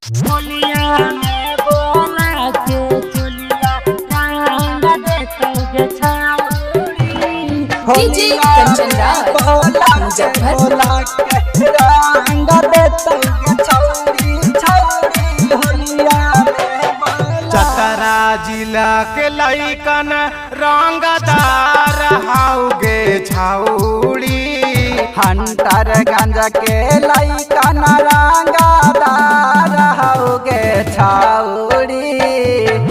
होलिया में बोला के चुलिया रंग देतोगे छाउरी। डीजे कंचन राज मुजफ्फरपुर। रंग देतोगे छाउरी छाउरी होलिया में बोला। चतरा जिला के लइकन रंगदार हाउगे छाउड़ी। हंटर गंज के लइकन रंगदार हाउगे छाउड़ी।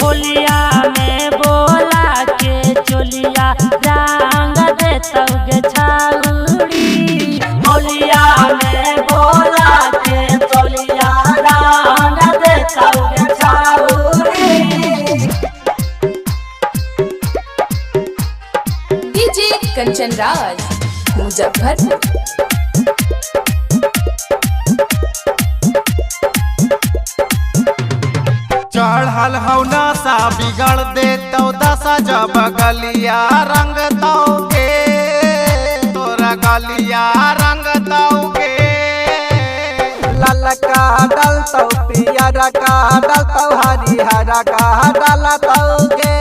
होलिया में बोला के चोलिया रंग देतोगे छाउड़ी। होलिया में बोला के चोलिया रंग देतोगे छाउड़ी। डीजे कंचन राज मुजफ्फरपुर। चढ़ल हौ नशा बिगड़ देतौ दशा जब गलिया रंग तौगे। तोरा गलिया रंग तौगे। ललका डलतौ पियर का डलतौ हरिहर का डलतौगे।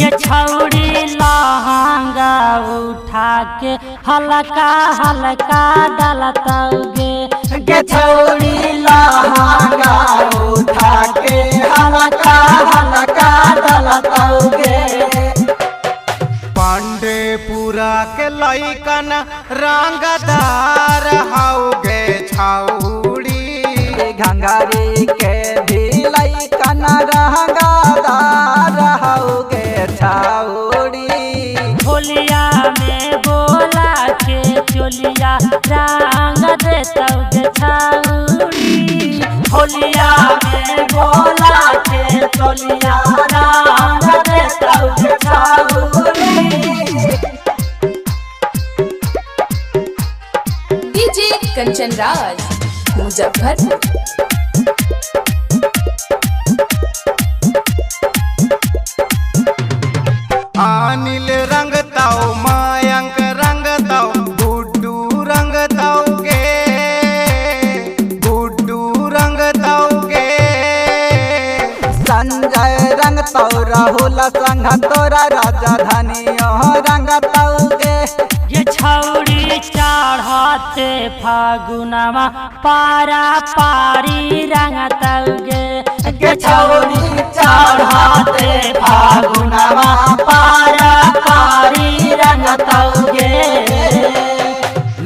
ये छौड़ी लहंगा उठा के हल्का हल्का डलतौगे। ये छौड़ी लहंगा उठा के हल्का हल्का डलतौगे। पांडेपुरा के लइकन रंगदार हाउगे छाउड़ी। घंघरी के भी लइकन रंगदार हाउगे छाउड़ी। होलिया में बोला के चोलिया रंग देतोगे छाउड़ी। होलिया में बोला के चोलिया रंग देतोगे छाउड़ी। डीजे कंचन राज मुजफ्फरपुर। अनिल रंग ताऊ मयंक रंग ताऊ गुड्डू रंग ताऊगे। गुड्डू रंग ताऊगे। संजय रंग तौ राहुल संघ तोरा राजधानी रंग तौगे। ये छौड़ी चढ़ते फागुनमा पारा पारी रंग तौगे। ये छौड़ी चढ़ते फागुनमा पारा पारी रंग तौगे।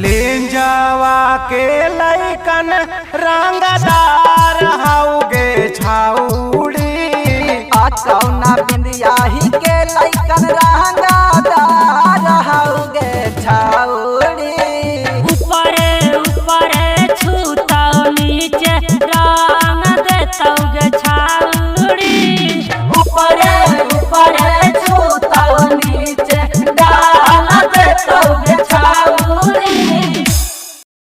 लेंजावा के लइकन रंगदार हाउगे छाउड़ी। कौना बिंदिया ही के लइकन रंगदार हाउगे छाउड़ी। ऊपरे ऊपरे छूतौ नीचे रंग देतौगे छाउड़ी।